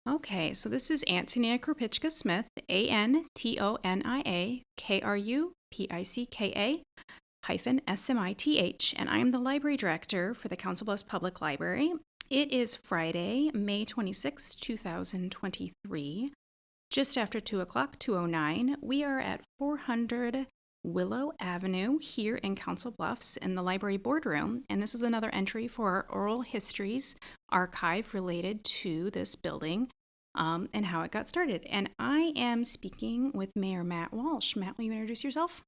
Okay, so this is Antonia Krupicka-Smith, ANTONIA Krupicka-Smith, and I am the library director for the Council Bluffs Public Library. It is Friday, May 26, 2023, just after 2 o'clock, 2:09. We are at 400 Willow Avenue here in Council Bluffs in the library boardroom, and this is another entry for our oral histories archive related to this building and how it got started. And I am speaking with Mayor Matt Walsh. Matt, will you introduce yourself?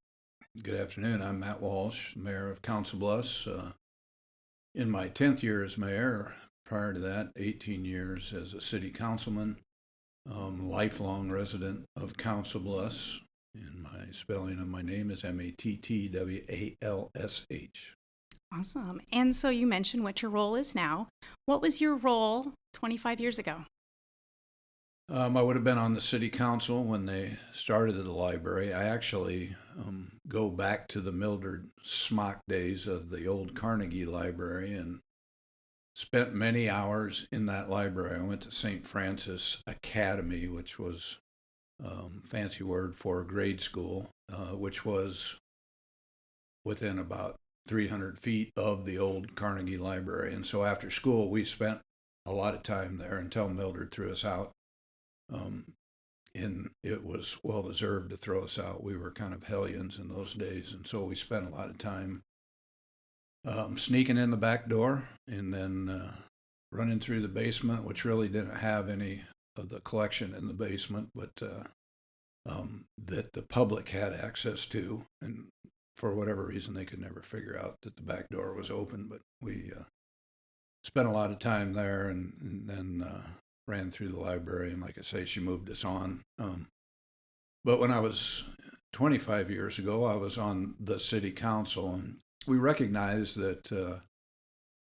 Good afternoon. I'm Matt Walsh, Mayor of Council Bluffs. In my 10th year as mayor, prior to that, 18 years as a city councilman, lifelong resident of Council Bluffs. And my spelling of my name is Mattwalsh. Awesome. And so you mentioned what your role is now. What was your role 25 years ago? I would have been on the city council when they started the library. I actually go back to the Mildred Smock days of the old Carnegie Library and spent many hours in that library. I went to St. Francis Academy, which was fancy word for grade school, which was within about 300 feet of the old Carnegie Library. And so after school, we spent a lot of time there until Mildred threw us out. And it was well deserved to throw us out. We were kind of hellions in those days, and so we spent a lot of time sneaking in the back door and then running through the basement, which really didn't have any of the collection in the basement, but that the public had access to. And for whatever reason, they could never figure out that the back door was open, but we spent a lot of time there and then ran through the library, and like I say, she moved us on. But when I was 25 years ago, I was on the city council, and we recognized that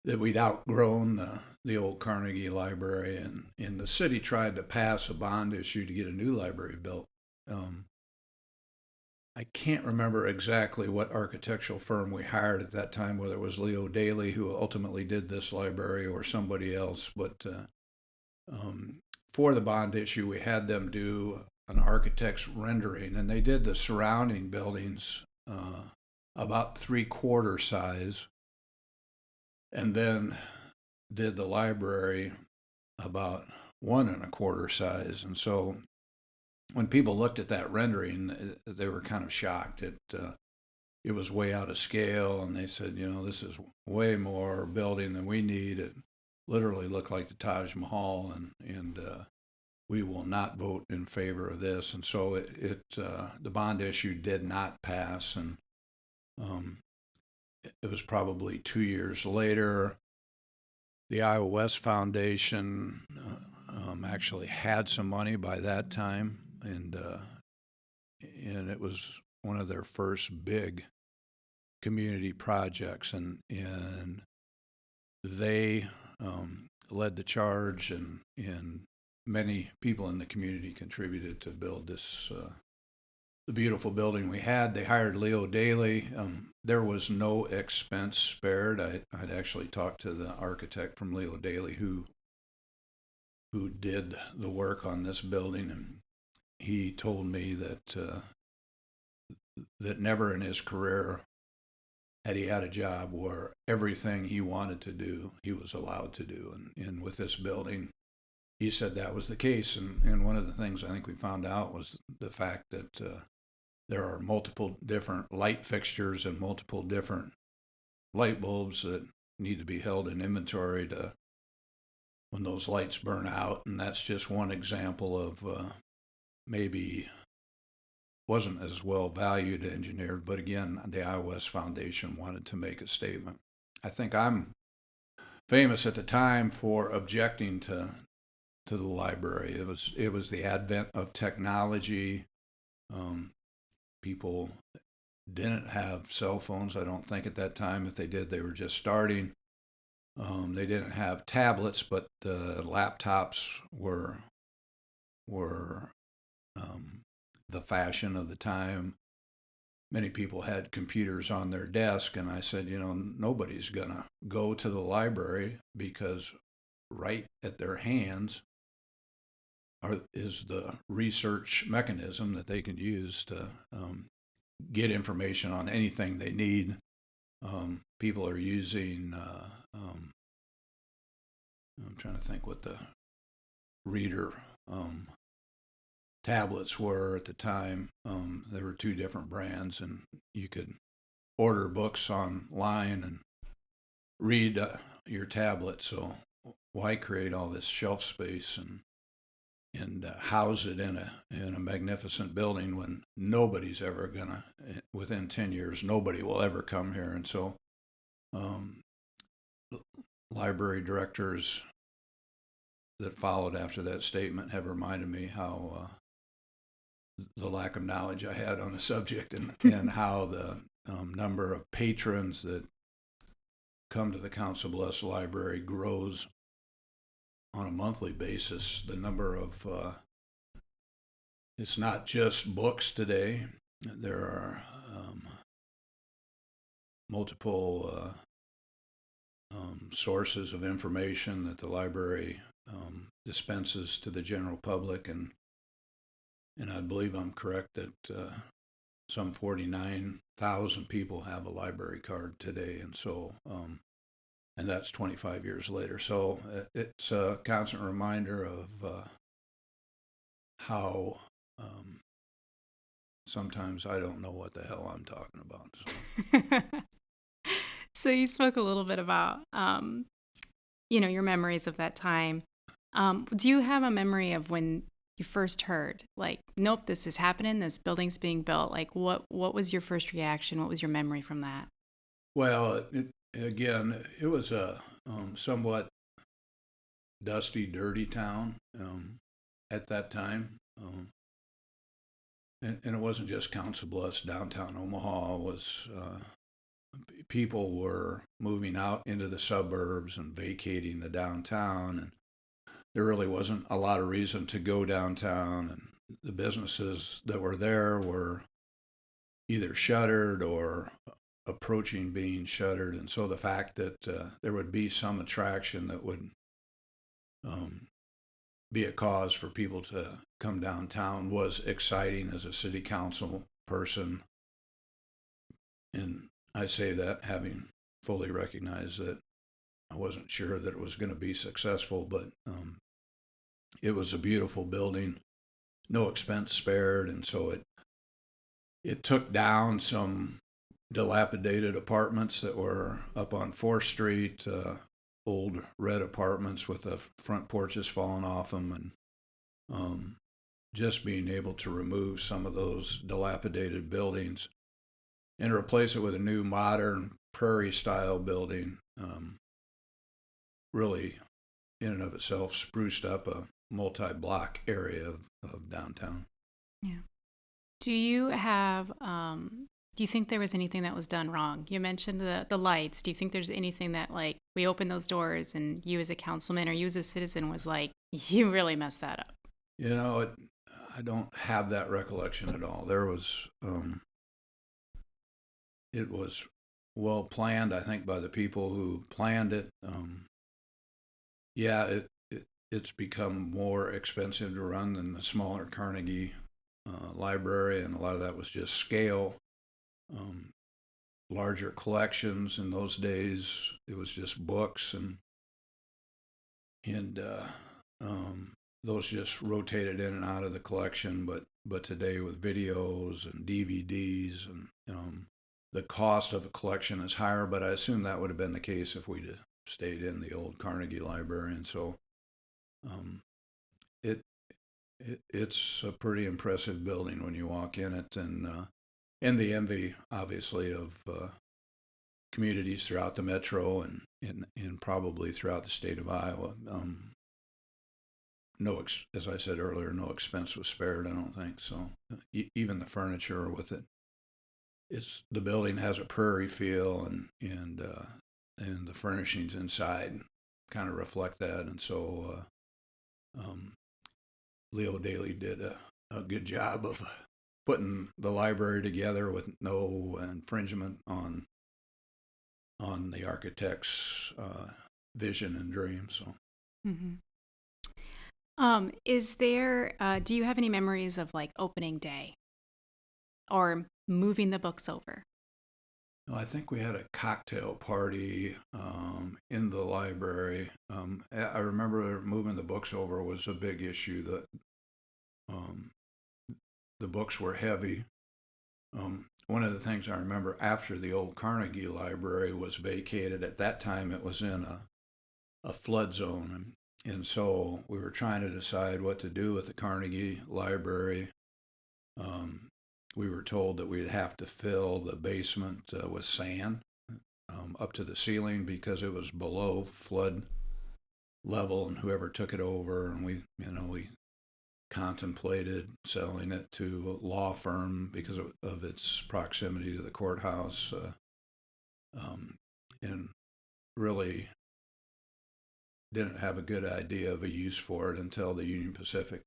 that we'd outgrown the old Carnegie Library, and the city tried to pass a bond issue to get a new library built. I can't remember exactly what architectural firm we hired at that time, whether it was Leo Daly, who ultimately did this library, or somebody else, but for the bond issue, we had them do an architect's rendering, and they did the surrounding buildings about 3/4 size, and then did the library about 1 1/4 size. And so when people looked at that rendering, they were kind of shocked. It was way out of scale, and they said, this is way more building than we need. It literally looked like the Taj Mahal, and we will not vote in favor of this. And so the bond issue did not pass, and it was probably 2 years later. The Iowa West Foundation actually had some money by that time, and it was one of their first big community projects, and they led the charge, and many people in the community contributed to build this the beautiful building we had. They hired Leo Daly. There was no expense spared. I'd actually talked to the architect from Leo Daly who did the work on this building, and he told me that never in his career had he had a job where everything he wanted to do, he was allowed to do. And with this building, he said that was the case. And one of the things I think we found out was the fact that there are multiple different light fixtures and multiple different light bulbs that need to be held in inventory to when those lights burn out. And that's just one example of maybe wasn't as well valued engineered, but again, the Iowa West Foundation wanted to make a statement. I think I'm famous at the time for objecting to the library. It was the advent of technology. People didn't have cell phones, I don't think, at that time. If they did, they were just starting. They didn't have tablets, but laptops were the fashion of the time. Many people had computers on their desk, and I said, nobody's going to go to the library because right at their hands is the research mechanism that they can use to get information on anything they need. People are using, I'm trying to think what the reader tablets were at the time. There were two different brands, and you could order books online and read your tablet. So why create all this shelf space and house it in a magnificent building when nobody's ever gonna, within 10 years, nobody will ever come here? And so library directors that followed after that statement have reminded me how the lack of knowledge I had on the subject, and how the number of patrons that come to the Council Bluffs Library grows on a monthly basis. The number of, it's not just books today. There are multiple sources of information that the library dispenses to the general public, and I believe I'm correct that some 49,000 people have a library card today, and so and that's 25 years later. So it's a constant reminder of how sometimes I don't know what the hell I'm talking about. So. So you spoke a little bit about, your memories of that time. Do you have a memory of when you first heard, like, nope, this is happening, this building's being built? Like, what was your first reaction? What was your memory from that? Well, it was a somewhat dusty, dirty town at that time. And it wasn't just Council Bluffs. Downtown Omaha was, people were moving out into the suburbs and vacating the downtown, and there really wasn't a lot of reason to go downtown, and the businesses that were there were either shuttered or approaching being shuttered. And so the fact that there would be some attraction that would be a cause for people to come downtown was exciting as a city council person. And I say that having fully recognized that I wasn't sure that it was going to be successful, but it was a beautiful building, no expense spared, and so it took down some dilapidated apartments that were up on 4th Street, old red apartments with the front porches falling off them, and just being able to remove some of those dilapidated buildings and replace it with a new modern prairie-style building really, in and of itself, spruced up a multi-block area of downtown. Yeah. Do you have, do you think there was anything that was done wrong? You mentioned the lights. Do you think there's anything that, like, we opened those doors and you as a councilman or you as a citizen was like, you really messed that up? I don't have that recollection at all. There was, it was well planned, I think, by the people who planned it. It's become more expensive to run than the smaller Carnegie library, and a lot of that was just scale. Larger collections in those days, it was just books, and those just rotated in and out of the collection. But today with videos and DVDs, and the cost of a collection is higher. But I assume that would have been the case if we'd stayed in the old Carnegie Library, and so it's a pretty impressive building when you walk in it, and the envy, obviously, of communities throughout the metro and probably throughout the state of Iowa. As I said earlier, no expense was spared, I don't think. So even the furniture with it, the building has a prairie feel, and the furnishings inside kind of reflect that. And so Leo Daly did a good job of putting the library together with no infringement on the architect's vision and dream. So. Mm-hmm. Is there, do you have any memories of like opening day or moving the books over? No, I think we had a cocktail party in the library. I remember moving the books over was a big issue. That um, the books were heavy. One of the things I remember after the old Carnegie Library was vacated, at that time it was in a flood zone. And so we were trying to decide what to do with the Carnegie Library. We were told that we'd have to fill the basement with sand up to the ceiling because it was below flood level, and whoever took it over, and we contemplated selling it to a law firm because of its proximity to the courthouse, and really didn't have a good idea of a use for it until the Union Pacific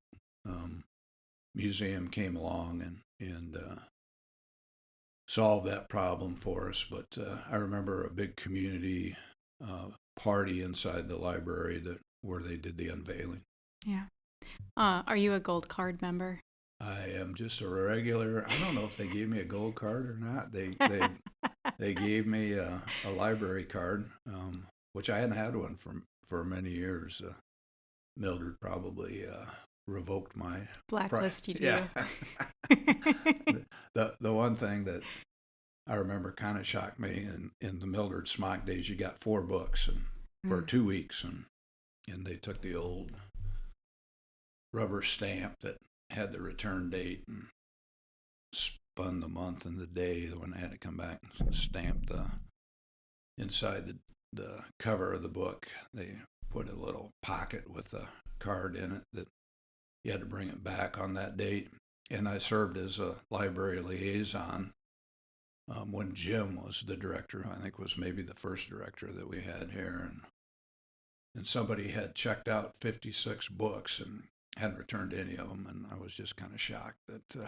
Museum came along and solved that problem for us. But I remember a big community party inside the library where they did the unveiling. Yeah. Are you a gold card member? I am just a regular. I don't know if they gave me a gold card or not. They gave me a library card, which I hadn't had one for many years. Mildred probably revoked my blacklisted you. Yeah. the one thing that I remember kind of shocked me in the Mildred Smock days, you got 4 books and for 2 weeks, and they took the old rubber stamp that had the return date and spun the month and the day when I had to come back and stamp the inside the cover of the book. They put a little pocket with a card in it that you had to bring it back on that date. And I served as a library liaison when Jim was the director. I think was maybe the first director that we had here, and somebody had checked out 56 books and hadn't returned any of them, and I was just kind of shocked that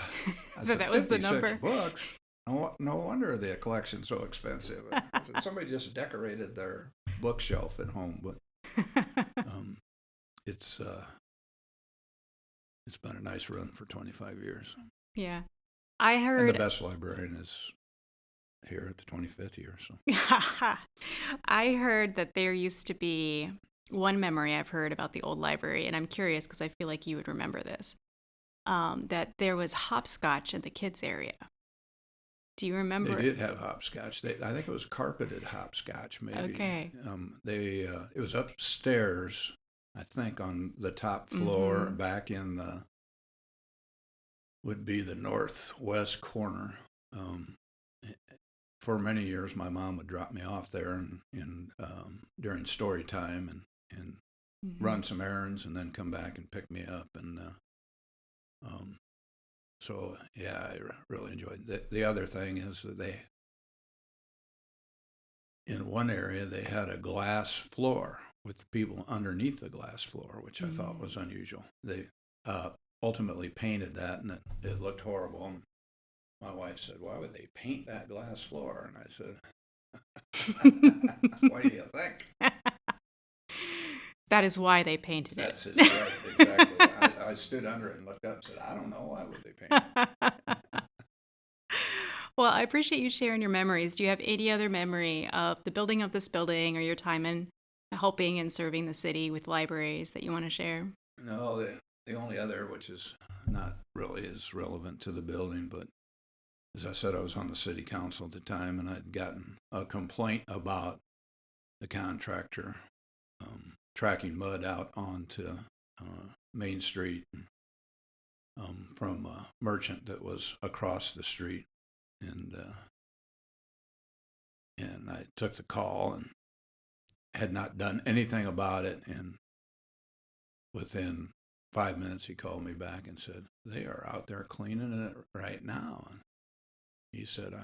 I said, that was the number. 56 books. No wonder the collection's so expensive. I said, somebody just decorated their bookshelf at home, but it's been a nice run for 25 years. Yeah. I heard... And the best librarian is here at the 25th year. So I heard that there used to be one memory I've heard about the old library, and I'm curious because I feel like you would remember this, that there was hopscotch in the kids area. Do you remember? They did have hopscotch. I think it was carpeted hopscotch, maybe. Okay. It was upstairs, I think, on the top floor, back in would be the northwest corner. For many years, my mom would drop me off there and during story time and run some errands and then come back and pick me up. And so, yeah, I really enjoyed it. The other thing is that in one area, they had a glass floor with people underneath the glass floor, which I thought was unusual. They ultimately painted that, and it looked horrible. And my wife said, "Why would they paint that glass floor?" And I said, "What do you think?" That is why they painted it. That's right, exactly. I stood under it and looked up and said, "I don't know. Why would they paint it?" Well, I appreciate you sharing your memories. Do you have any other memory of the building of this building or your time in helping and serving the city with libraries that you want to share? No, the only other, which is not really as relevant to the building, but as I said, I was on the city council at the time, and I'd gotten a complaint about the contractor tracking mud out onto Main Street from a merchant that was across the street. And I took the call and had not done anything about it. And within 5 minutes, he called me back and said, "They are out there cleaning it right now." And he said,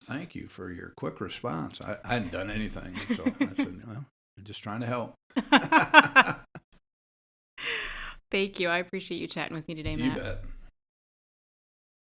"Thank you for your quick response." I hadn't done anything. So I said, "Well, I'm just trying to help." Thank you. I appreciate you chatting with me today, Matt. You bet.